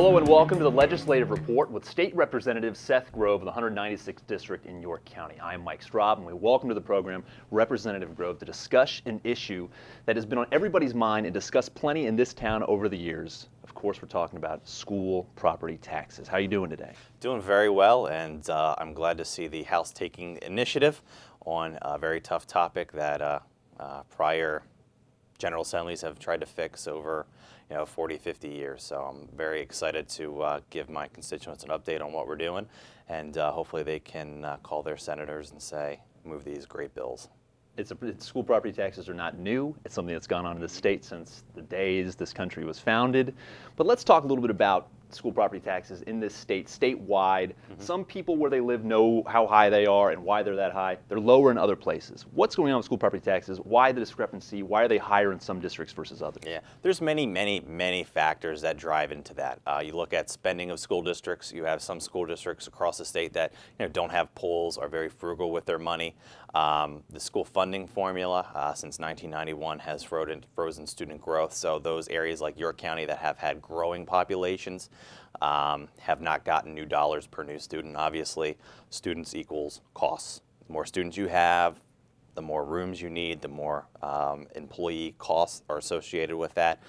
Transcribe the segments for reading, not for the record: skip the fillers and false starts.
Hello and welcome to the Legislative Report with State Representative Seth Grove of the 196th District in York County. I am Mike Straub and we welcome to the program Representative Grove to discuss an issue that has been on everybody's mind and discussed plenty in this town over the years. Of course, we're talking about school property taxes. How are you doing today? Doing very well, and I'm glad to see the House taking initiative on a very tough topic that prior General Assemblies have tried to fix over 40, 50 years. So I'm very excited to give my constituents an update on what we're doing, and hopefully they can call their senators and say, move these great bills. School property taxes are not new. It's something that's gone on in the state since the days this country was founded. But let's talk a little bit about school property taxes in this state, statewide. Some people where they live know how high they are and why they're that high. They're lower in other places. What's going on with school property taxes? Why the discrepancy? Why are they higher in some districts versus others? Yeah, there's many factors that drive into that. You look at spending of school districts. You have some school districts across the state that don't have polls, are very frugal with their money. The school funding formula since 1991 has frozen student growth. So those areas like York County that have had growing populations have not gotten new dollars per new student. Obviously, students equals costs. The more students you have, the more rooms you need, the more employee costs are associated with that.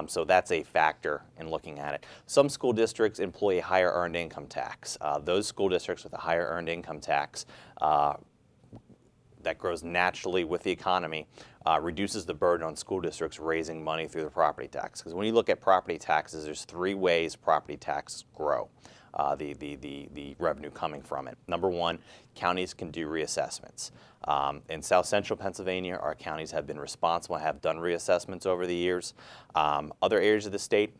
So that's a factor in looking at it. Some school districts employ a higher earned income tax. Those school districts with a higher earned income tax that grows naturally with the economy reduces the burden on school districts raising money through the property tax. Because when you look at property taxes, there's three ways property taxes grow, the revenue coming from it. Number one, counties can do reassessments. In South Central Pennsylvania, our counties have been responsible, have done reassessments over the years. Other areas of the state,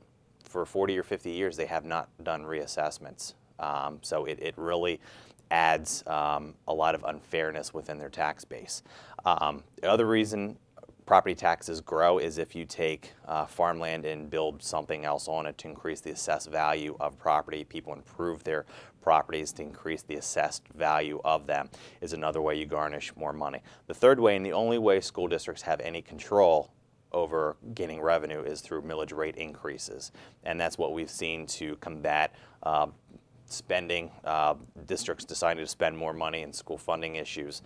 for 40 or 50 years, they have not done reassessments. So it really adds a lot of unfairness within their tax base. The other reason property taxes grow is if you take farmland and build something else on it to increase the assessed value of property. People improve their properties to increase the assessed value of them is another way you garnish more money. The third way, and the only way school districts have any control over gaining revenue, is through millage rate increases. And that's what we've seen to combat spending, districts deciding to spend more money in school funding issues,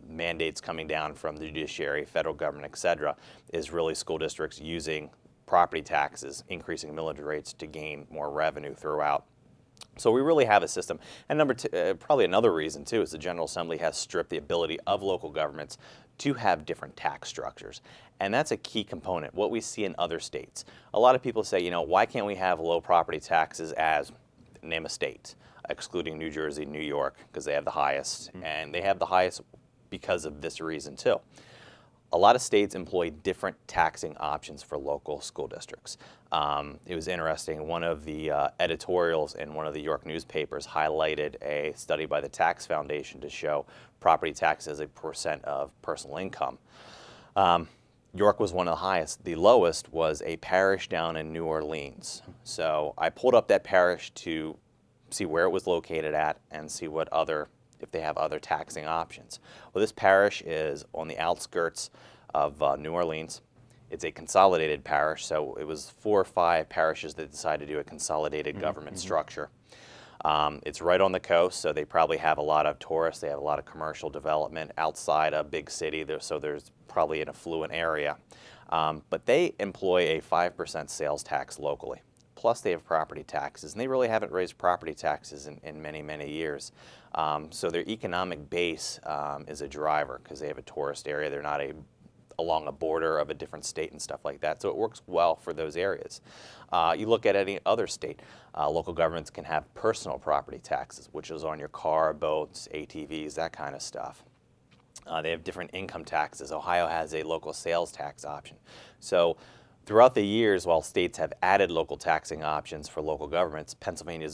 mandates coming down from the judiciary, federal government, et cetera, is really school districts using property taxes, increasing millage rates to gain more revenue throughout. So we really have a system. And number two, probably another reason too, is the General Assembly has stripped the ability of local governments to have different tax structures. And that's a key component, what we see in other states. A lot of people say, why can't we have low property taxes as, name a state, excluding New Jersey, New York, because they have the highest. And they have the highest because of this reason too. A lot of states employ different taxing options for local school districts. It was interesting, one of the editorials in one of the York newspapers highlighted a study by the Tax Foundation to show property tax as a percent of personal income. York was one of the highest. The lowest was a parish down in New Orleans. So I pulled up that parish to see where it was located at and see if they have other taxing options. Well, this parish is on the outskirts of New Orleans. It's a consolidated parish, so it was 4 or 5 parishes that decided to do a consolidated government structure. It's right on the coast, so they probably have a lot of tourists. They have a lot of commercial development outside a big city, so there's probably an affluent area. But they employ a 5% sales tax locally. Plus they have property taxes, and they really haven't raised property taxes in many years. So their economic base is a driver because they have a tourist area. They're not along a border of a different state and stuff like that. So it works well for those areas. You look at any other state, local governments can have personal property taxes, which is on your car, boats, ATVs, that kind of stuff. They have different income taxes. Ohio has a local sales tax option. So throughout the years, while states have added local taxing options for local governments, Pennsylvania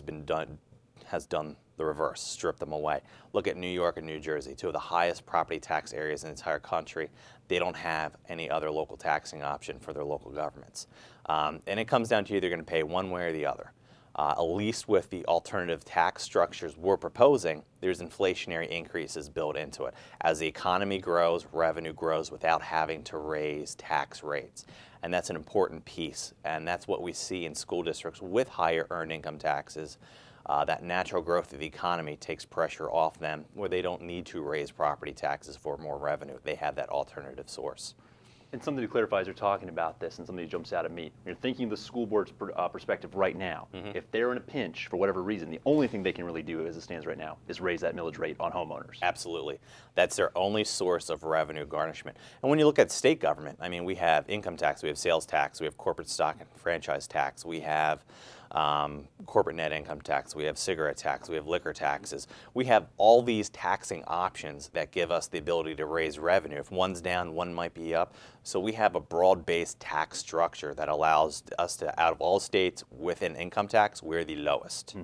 has done the reverse, stripped them away. Look at New York and New Jersey, two of the highest property tax areas in the entire country. They don't have any other local taxing option for their local governments. And it comes down to either going to pay one way or the other. At least with the alternative tax structures we're proposing, there's inflationary increases built into it. As the economy grows, revenue grows without having to raise tax rates. And that's an important piece. And that's what we see in school districts with higher earned income taxes. That natural growth of the economy takes pressure off them where they don't need to raise property taxes for more revenue. They have that alternative source. And something to clarify as you're talking about this, and something that jumps out at me. You're thinking the school board's perspective right now. If they're in a pinch for whatever reason, the only thing they can really do as it stands right now is raise that millage rate on homeowners. Absolutely. That's their only source of revenue garnishment. And when you look at state government, I mean, we have income tax, we have sales tax, we have corporate stock and franchise tax, we have corporate net income tax, we have cigarette tax, we have liquor taxes. We have all these taxing options that give us the ability to raise revenue. If one's down, one might be up. So we have a broad-based tax structure that allows us to, out of all states with an income tax, we're the lowest.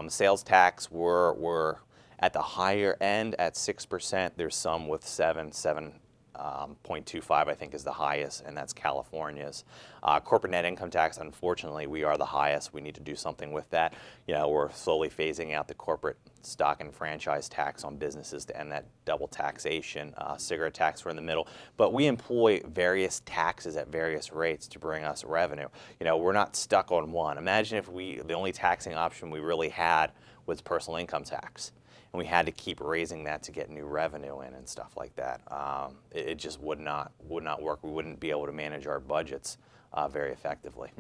Sales tax, we're at the higher end at 6%. There's some with 7.25 I think is the highest, and that's California's. Corporate net income tax, unfortunately, we are the highest. We need to do something with that. You know, we're slowly phasing out the corporate stock and franchise tax on businesses to end that double taxation. Cigarette tax, we're in the middle. But we employ various taxes at various rates to bring us revenue. You know, we're not stuck on one. Imagine if the only taxing option we really had was personal income tax. And we had to keep raising that to get new revenue in and stuff like that. It just would not work. We wouldn't be able to manage our budgets very effectively.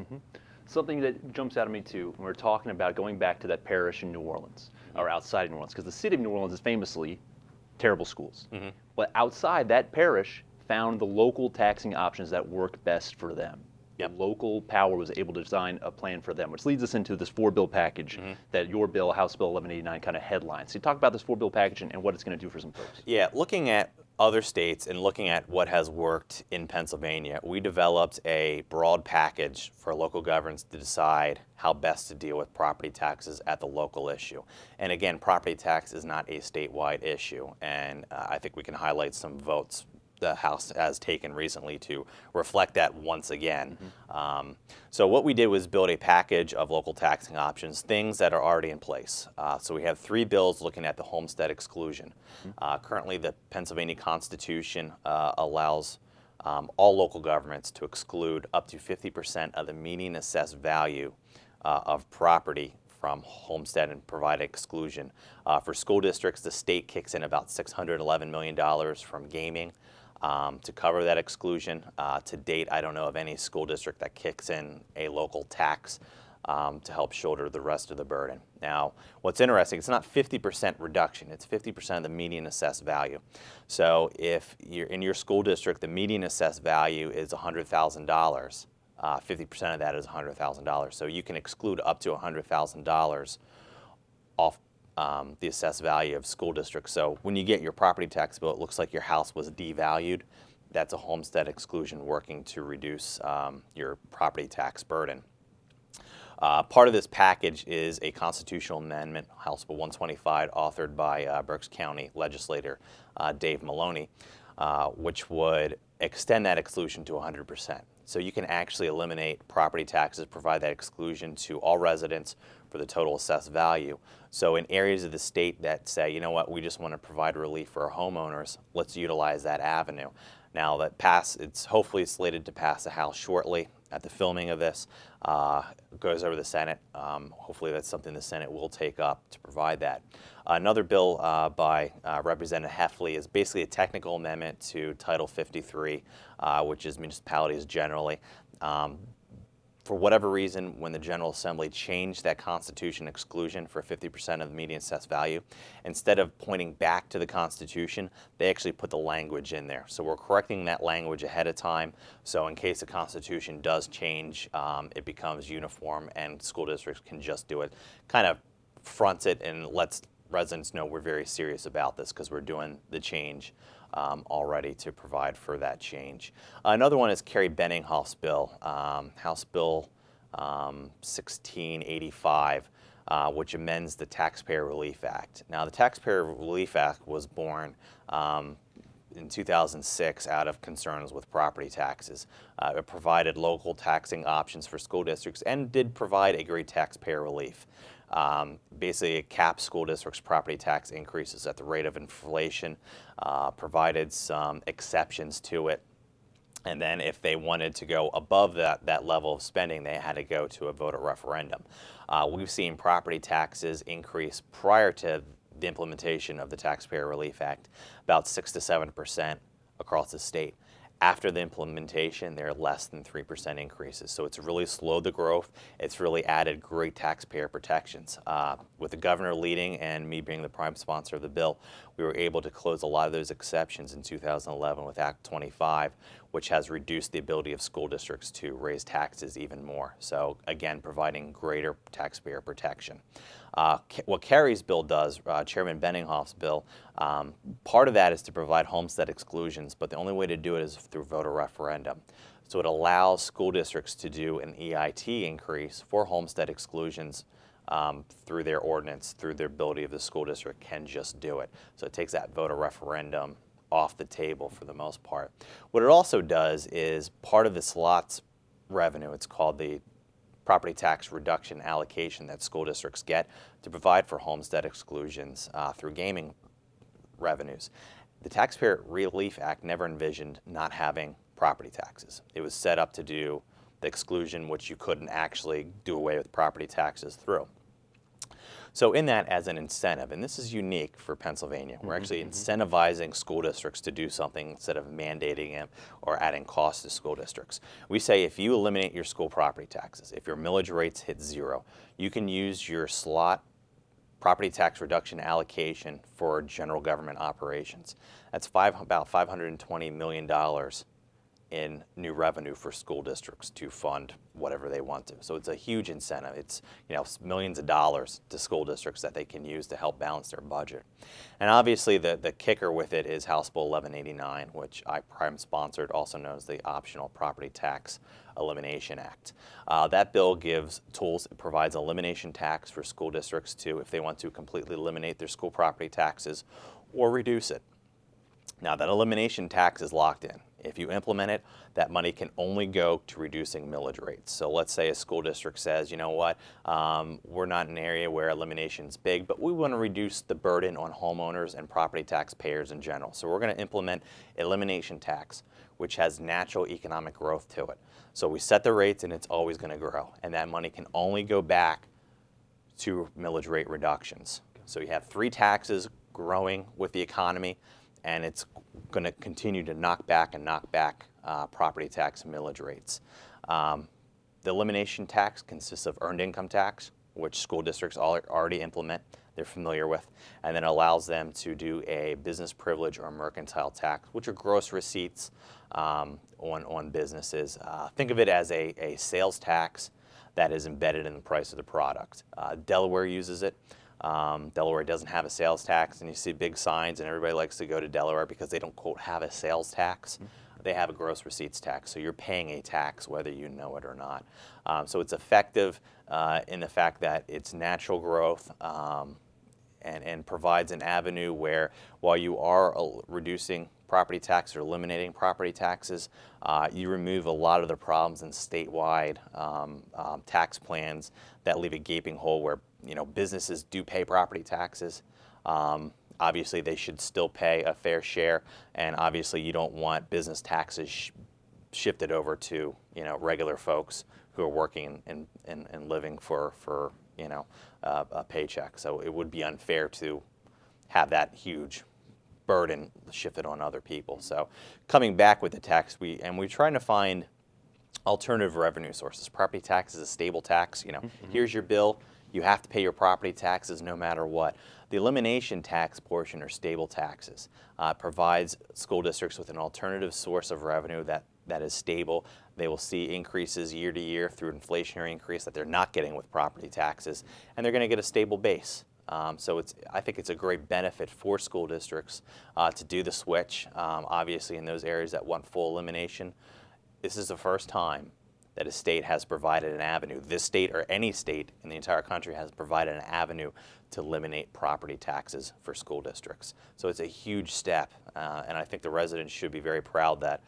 Something that jumps out at me too, when we're talking about going back to that parish in New Orleans, or outside New Orleans, because the city of New Orleans is famously terrible schools. But outside that parish found the local taxing options that worked best for them. The local power was able to design a plan for them, which leads us into this 4-bill package that your bill, House Bill 1189, kind of headlines. So you talk about this 4-bill package and what it's going to do for some folks. Yeah, looking at other states and looking at what has worked in Pennsylvania, we developed a broad package for local governments to decide how best to deal with property taxes at the local issue. And again, property tax is not a statewide issue, and I think we can highlight some votes the House has taken recently to reflect that once again. So what we did was build a package of local taxing options, things that are already in place. So we have 3 bills looking at the Homestead Exclusion. Currently, the Pennsylvania Constitution allows all local governments to exclude up to 50% of the median assessed value of property from homestead and provide exclusion. For school districts, the state kicks in about $611 million from gaming. To cover that exclusion. To date, I don't know of any school district that kicks in a local tax to help shoulder the rest of the burden. Now, what's interesting, it's not 50% reduction, it's 50% of the median assessed value. So if you're in your school district, the median assessed value is $100,000, 50% of that is $100,000. So you can exclude up to $100,000 off the assessed value of school districts. So when you get your property tax bill, it looks like your house was devalued. That's a homestead exclusion working to reduce your property tax burden. Part of this package is a constitutional amendment, House Bill 125, authored by Berks County legislator Dave Maloney, which would extend that exclusion to 100%. So you can actually eliminate property taxes, provide that exclusion to all residents for the total assessed value. So in areas of the state that say, you know what, we just want to provide relief for our homeowners, let's utilize that avenue. Now that it's hopefully slated to pass the House shortly. At the filming of this, goes over the Senate. Hopefully that's something the Senate will take up to provide that. Another bill by Representative Heffley is basically a technical amendment to Title 53, which is municipalities generally. For whatever reason, when the General Assembly changed that Constitution exclusion for 50% of the median assessed value, instead of pointing back to the Constitution, they actually put the language in there. So we're correcting that language ahead of time. So in case the Constitution does change, it becomes uniform and school districts can just do it. Kind of fronts it and lets residents know we're very serious about this because we're doing the change already to provide for that change. Another one is Carrie Benninghoff's bill, House Bill 1685, which amends the Taxpayer Relief Act. Now, the Taxpayer Relief Act was born in 2006 out of concerns with property taxes. It provided local taxing options for school districts and did provide a great taxpayer relief. Basically, it capped school districts' property tax increases at the rate of inflation, provided some exceptions to it. And then if they wanted to go above that level of spending, they had to go to a voter referendum. We've seen property taxes increase prior to the implementation of the Taxpayer Relief Act, about 6 to 7% across the state. After the implementation, they're less than 3% increases. So it's really slowed the growth. It's really added great taxpayer protections. With the governor leading and me being the prime sponsor of the bill, we were able to close a lot of those exceptions in 2011 with Act 25, which has reduced the ability of school districts to raise taxes even more. So again, providing greater taxpayer protection. What Kerry's bill does, Chairman Benninghoff's bill, part of that is to provide homestead exclusions, but the only way to do it is through voter referendum. So it allows school districts to do an EIT increase for homestead exclusions through their ordinance, through their ability of the school district can just do it. So it takes that voter referendum off the table for the most part. What it also does is part of the slots revenue, it's called the property tax reduction allocation that school districts get to provide for homestead exclusions through gaming revenues. The Taxpayer Relief Act never envisioned not having property taxes. It was set up to do the exclusion, which you couldn't actually do away with property taxes through. So in that, as an incentive, and this is unique for Pennsylvania, we're actually incentivizing school districts to do something instead of mandating it or adding costs to school districts. We say if you eliminate your school property taxes, if your millage rates hit 0, you can use your slot property tax reduction allocation for general government operations. That's about $520 million in new revenue for school districts to fund whatever they want to. So it's a huge incentive. It's millions of dollars to school districts that they can use to help balance their budget. And obviously the kicker with it is House Bill 1189, which I prime sponsored, also known as the Optional Property Tax Elimination Act. That bill gives tools, it provides elimination tax for school districts to, if they want to completely eliminate their school property taxes or reduce it. Now that elimination tax is locked in. If you implement it, that money can only go to reducing millage rates. So let's say a school district says, you know what, we're not in an area where elimination is big, but we want to reduce the burden on homeowners and property tax payers in general. So we're going to implement elimination tax, which has natural economic growth to it. So we set the rates and it's always going to grow. And that money can only go back to millage rate reductions. So you have 3 taxes growing with the economy, and it's going to continue to knock back property tax and millage rates. The elimination tax consists of earned income tax, which school districts already implement, they're familiar with, and then allows them to do a business privilege or mercantile tax, which are gross receipts on businesses. Think of it as a sales tax that is embedded in the price of the product. Delaware uses it. Delaware doesn't have a sales tax, and you see big signs, and everybody likes to go to Delaware because they don't, quote, have a sales tax. They have a gross receipts tax, so you're paying a tax whether you know it or not. So it's effective in the fact that it's natural growth and provides an avenue where, while you are reducing property tax or eliminating property taxes, you remove a lot of the problems in statewide tax plans that leave a gaping hole where businesses do pay property taxes. Obviously, they should still pay a fair share, and obviously, you don't want business taxes shifted over to regular folks who are working and living for a paycheck. So it would be unfair to have that huge burden shifted on other people. So coming back with the tax, we're trying to find alternative revenue sources. Property tax is a stable tax. Here's your bill. You have to pay your property taxes no matter what. The elimination tax portion are stable taxes. Provides school districts with an alternative source of revenue that is stable. They will see increases year to year through inflationary increase that they're not getting with property taxes, and they're going to get a stable base. So I think it's a great benefit for school districts to do the switch. Obviously, in those areas that want full elimination, this is the first time that a state has provided an avenue. This state or any state in the entire country has provided an avenue to eliminate property taxes for school districts. So it's a huge step, and I think the residents should be very proud that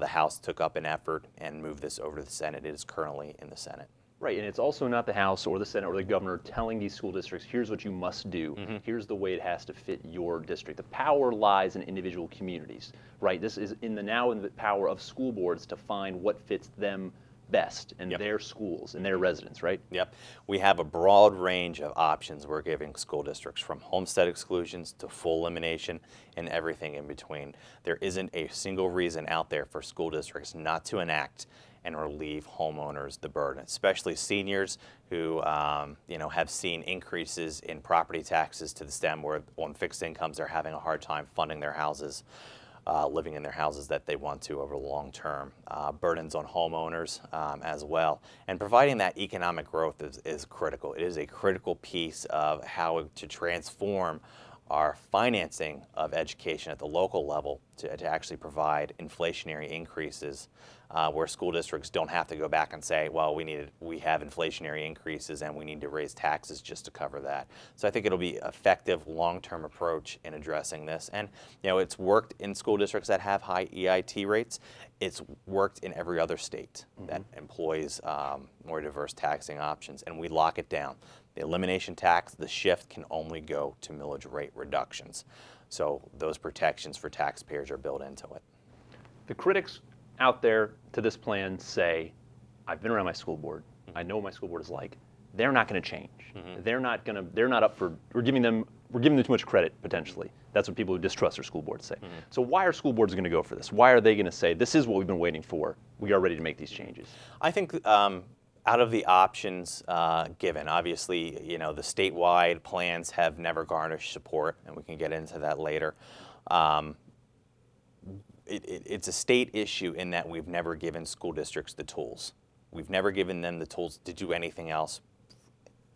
the House took up an effort and moved this over to the Senate. It is currently in the Senate. Right, and it's also not the House or the Senate or the governor telling these school districts, here's what you must do, here's the way it has to fit your district. The power lies in individual communities, right? This is in the power of school boards to find what fits them best in their schools and their residents, right? Yep. We have a broad range of options we're giving school districts, from homestead exclusions to full elimination and everything in between. There isn't a single reason out there for school districts not to enact and relieve homeowners the burden, especially seniors who have seen increases in property taxes to the stem where on fixed incomes they're having a hard time funding their houses, living in their houses that they want to over the long term. Burdens on homeowners as well. And providing that economic growth is critical. It is a critical piece of how to transform our financing of education at the local level to actually provide inflationary increases where school districts don't have to go back and say, well, we have inflationary increases and we need to raise taxes just to cover that. So I think it'll be an effective long-term approach in addressing this. And it's worked in school districts that have high EIT rates. It's worked in every other state that employs more diverse taxing options, and we lock it down. The elimination tax, the shift can only go to millage rate reductions. So those protections for taxpayers are built into it. The critics out there to this plan say, I've been around my school board. I know what my school board is like. They're not going to change. They're not up for, we're giving them too much credit, potentially. That's what people who distrust their school boards say. So why are school boards going to go for this? Why are they going to say, this is what we've been waiting for. We are ready to make these changes? I think out of the options given, obviously, the statewide plans have never garnished support, and we can get into that later. It's a state issue in that we've never given school districts the tools. We've never given them the tools to do anything else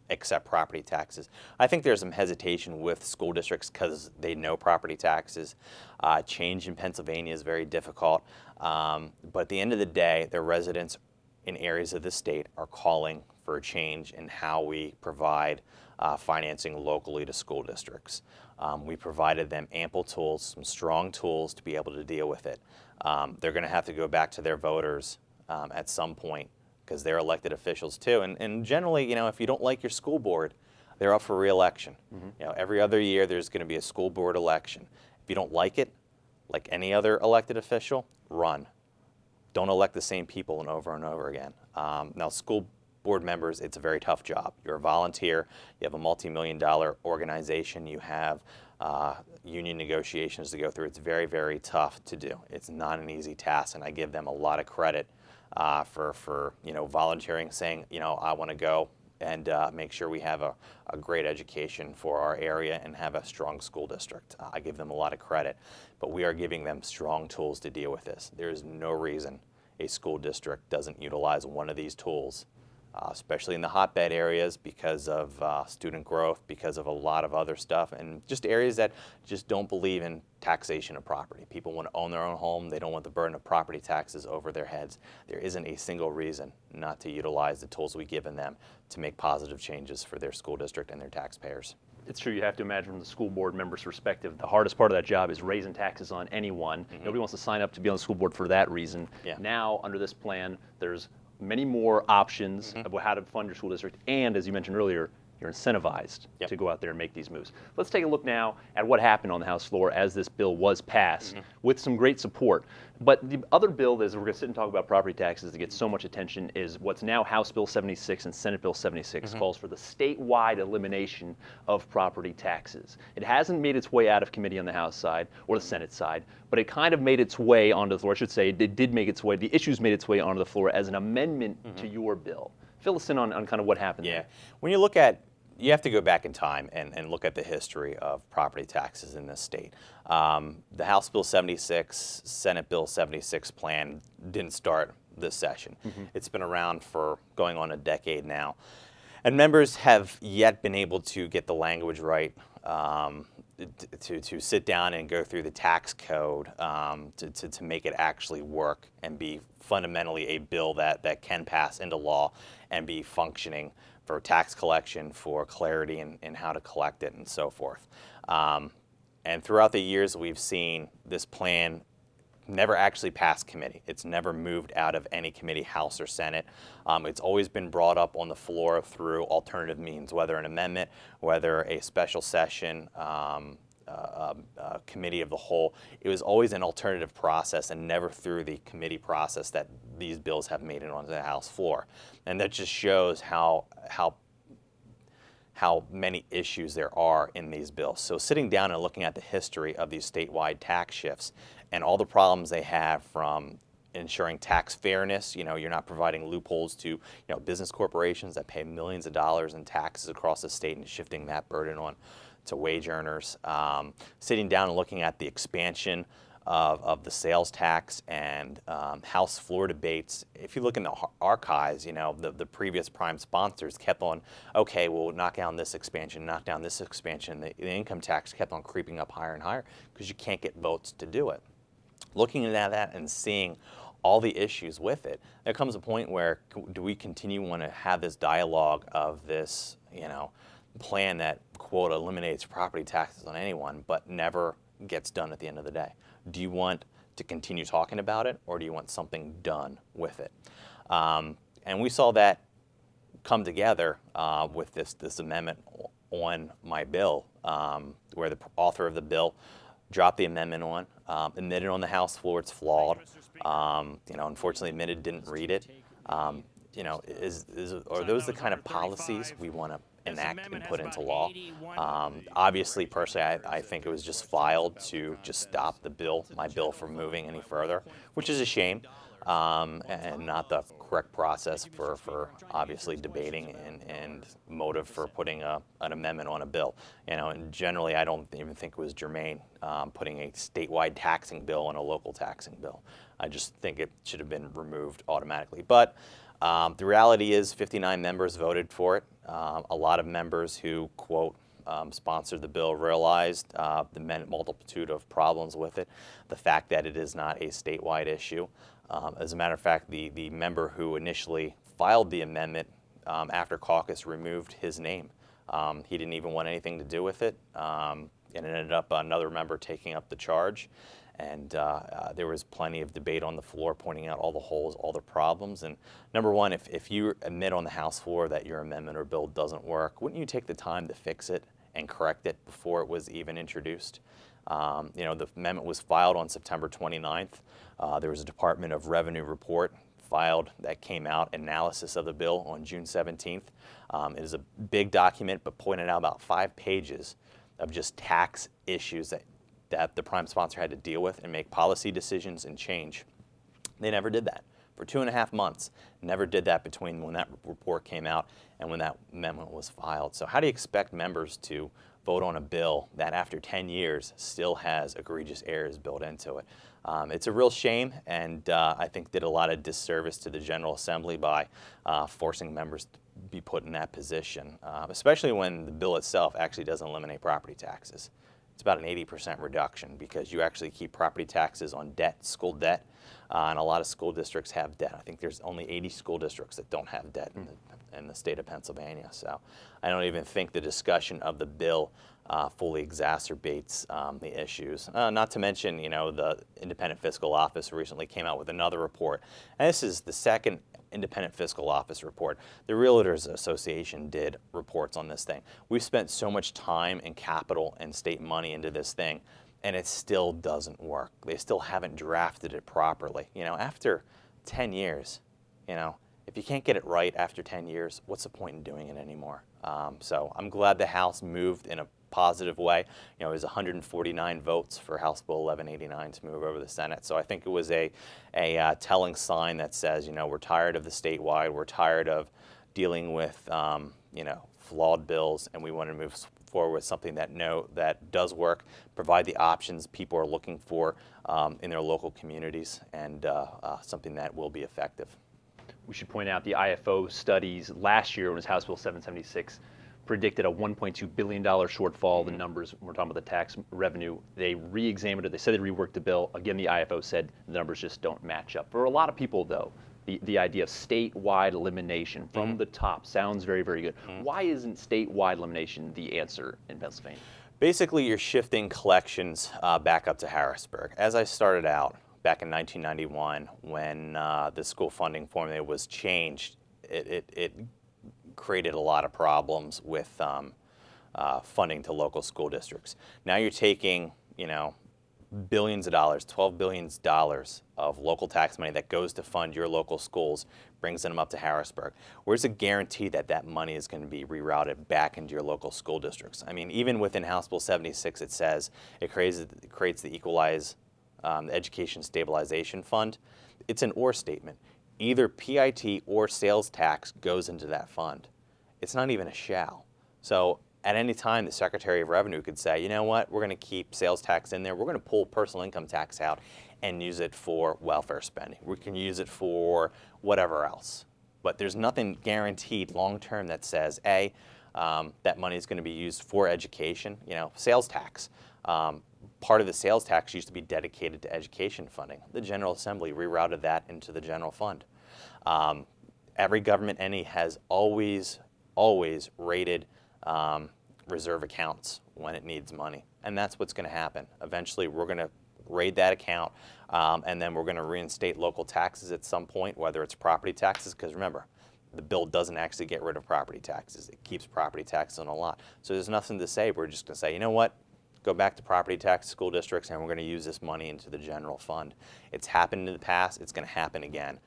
except property taxes. I think there's some hesitation with school districts because they know property taxes. Change in Pennsylvania is very difficult. But at the end of the day, their residents in areas of the state are calling for a change in how we provide financing locally to school districts. We provided them ample tools, some strong tools to be able to deal with it. They're going to have to go back to their voters at some point because they're elected officials too. And generally, if you don't like your school board, they're up for re-election. Every other year there's going to be a school board election. If you don't like it, like any other elected official, run. Don't elect the same people and over again. Now, school board members, it's a very tough job. You're a volunteer. You have a multi-million-dollar organization. You have union negotiations to go through. It's very, very tough to do. It's not an easy task, and I give them a lot of credit for volunteering, saying, I want to go and make sure we have a great education for our area and have a strong school district. I give them a lot of credit, but we are giving them strong tools to deal with this. There is no reason a school district doesn't utilize one of these tools, especially in the hotbed areas because of student growth, because of a lot of other stuff, and just areas that just don't believe in taxation of property. People want to own their own home. They don't want the burden of property taxes over their heads. There isn't a single reason not to utilize the tools we've given them to make positive changes for their school district and their taxpayers. It's true, you have to imagine from the school board member's perspective, the hardest part of that job is raising taxes on anyone. Nobody wants to sign up to be on the school board for that reason. Now, under this plan, there's many more options about how to fund your school district, and as you mentioned earlier, you're incentivized to go out there and make these moves. Let's take a look now at what happened on the House floor as this bill was passed with some great support. But the other bill that we're going to sit and talk about property taxes that gets so much attention is what's now House Bill 76 and Senate Bill 76 calls for the statewide elimination of property taxes. It hasn't made its way out of committee on the House side or the Senate side, but it kind of made its way onto the floor. I should say it did make its way, the issues made its way onto the floor as an amendment to your bill. Fill us in on kind of what happened there. When you look at, you have to go back in time and look at the history of property taxes in this state. The House Bill 76, Senate Bill 76 plan didn't start this session. It's been around for going on a decade now. And members have yet been able to get the language right to sit down and go through the tax code to make it actually work and be fundamentally a bill that can pass into law and be functioning for tax collection, for clarity in how to collect it, and so forth. And throughout the years, we've seen this plan never actually passed committee. It's never moved out of any committee, House or Senate. It's always been brought up on the floor through alternative means, whether an amendment, whether a special session, committee of the whole. It was always an alternative process and never through the committee process that these bills have made it onto the House floor. And that just shows how many issues there are in these bills. So sitting down and looking at the history of these statewide tax shifts and all the problems they have, from ensuring tax fairness, you're not providing loopholes to business corporations that pay millions of dollars in taxes across the state and shifting that burden on to wage earners. Sitting down and looking at the expansion of the sales tax and House floor debates. If you look in the archives, the previous prime sponsors kept on, okay, we'll knock down this expansion, knock down this expansion. The income tax kept on creeping up higher and higher because you can't get votes to do it. Looking at that and seeing all the issues with it, there comes a point where do we continue want to have this dialogue of this, plan that, quote, eliminates property taxes on anyone, but never gets done at the end of the day? Do you want to continue talking about it, or do you want something done with it? And we saw that come together with this amendment on my bill, where the author of the bill dropped the amendment on, admitted on the House floor it's flawed. Unfortunately admitted didn't read it. Are those the kind of policies we want to enact and put into law? Obviously, personally, I think it was just filed to just stop my bill from moving any further, which is a shame, and not the correct process for obviously debating and motive for putting an amendment on a bill. And generally, I don't even think it was germane putting a statewide taxing bill on a local taxing bill. I just think it should have been removed automatically. But the reality is 59 members voted for it. A lot of members who, quote, sponsored the bill realized the multitude of problems with it, the fact that it is not a statewide issue. As a matter of fact, the member who initially filed the amendment after caucus removed his name. He didn't even want anything to do with it, and it ended up another member taking up the charge. And there was plenty of debate on the floor pointing out all the holes, all the problems. And number one, if you admit on the House floor that your amendment or bill doesn't work, wouldn't you take the time to fix it and correct it before it was even introduced? The amendment was filed on September 29th. There was a Department of Revenue report filed that came out, analysis of the bill, on June 17th. It is a big document, but pointed out about 5 pages of just tax issues that the prime sponsor had to deal with and make policy decisions and change. They never did that. For 2.5 months, never did that between when that report came out and when that amendment was filed. So how do you expect members to vote on a bill that after 10 years still has egregious errors built into it? It's a real shame, and I think did a lot of disservice to the General Assembly by forcing members to be put in that position, especially when the bill itself actually doesn't eliminate property taxes. It's about an 80% reduction because you actually keep property taxes on debt, school debt, and a lot of school districts have debt. I think there's only 80 school districts that don't have debt in the state of Pennsylvania. So I don't even think the discussion of the bill fully exacerbates the issues. Not to mention, the Independent Fiscal Office recently came out with another report. And this is the second Independent Fiscal Office report. The Realtors Association did reports on this thing. We've spent so much time and capital and state money into this thing, and it still doesn't work. They still haven't drafted it properly. After 10 years, if you can't get it right after 10 years, what's the point in doing it anymore? So I'm glad the House moved in a positive way. It was 149 votes for House Bill 1189 to move over the Senate. So I think it was a telling sign that says, we're tired of the statewide, we're tired of dealing with, flawed bills, and we want to move forward with something that does work, provide the options people are looking for in their local communities, and something that will be effective. We should point out the IFO studies last year, when it was House Bill 776, predicted a $1.2 billion shortfall. The numbers, we're talking about the tax revenue, they re-examined it. They said they reworked the bill. Again, the IFO said the numbers just don't match up. For a lot of people, though, the idea of statewide elimination from the top sounds very, very good. Why isn't statewide elimination the answer in Pennsylvania? Basically, you're shifting collections back up to Harrisburg. As I started out back in 1991, when the school funding formula was changed, it created a lot of problems with funding to local school districts. Now you're taking, billions of dollars, $12 billion of local tax money that goes to fund your local schools, brings them up to Harrisburg. Where's a guarantee that that money is going to be rerouted back into your local school districts? I mean, even within House Bill 76, it says it creates the Equalize Education Stabilization Fund. It's an or statement. Either PIT or sales tax goes into that fund. It's not even a shall. So at any time, the Secretary of Revenue could say, you know what, we're going to keep sales tax in there. We're going to pull personal income tax out and use it for welfare spending. We can use it for whatever else. But there's nothing guaranteed long-term that says, A, that money is going to be used for education. Sales tax. Part of the sales tax used to be dedicated to education funding. The General Assembly rerouted that into the general fund. Every government entity has always rated reserve accounts when it needs money. And that's what's going to happen. Eventually, we're going to raid that account, and then we're going to reinstate local taxes at some point, whether it's property taxes, because remember, the bill doesn't actually get rid of property taxes. It keeps property taxes on a lot. So there's nothing to say. We're just going to say, you know what? Go back to property tax school districts, and we're going to use this money into the general fund. It's happened in the past. It's going to happen again.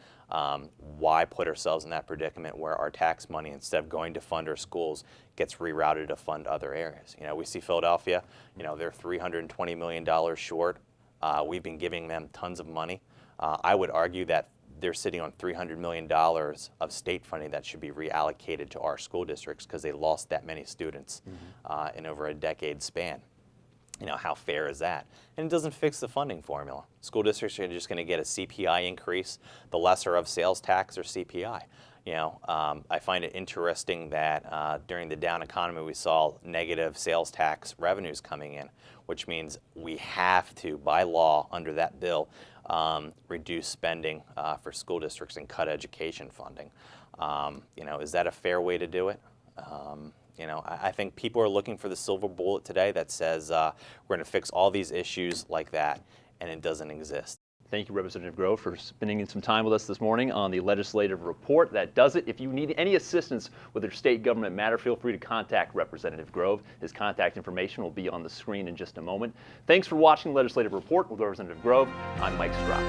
Why put ourselves in that predicament where our tax money, instead of going to fund our schools, gets rerouted to fund other areas? We see Philadelphia, they're $320 million short. We've been giving them tons of money. I would argue that they're sitting on $300 million of state funding that should be reallocated to our school districts because they lost that many students in over a decade span. How fair is that? And it doesn't fix the funding formula. School districts are just going to get a CPI increase, the lesser of sales tax or CPI. I find it interesting that during the down economy we saw negative sales tax revenues coming in, which means we have to, by law, under that bill, reduce spending for school districts and cut education funding. Is that a fair way to do it? I think people are looking for the silver bullet today that says we're going to fix all these issues like that, and it doesn't exist. Thank you, Representative Grove, for spending some time with us this morning on the legislative report. That does it. If you need any assistance with your state government matter, feel free to contact Representative Grove. His contact information will be on the screen in just a moment. Thanks for watching the Legislative Report with Representative Grove. I'm Mike Strock.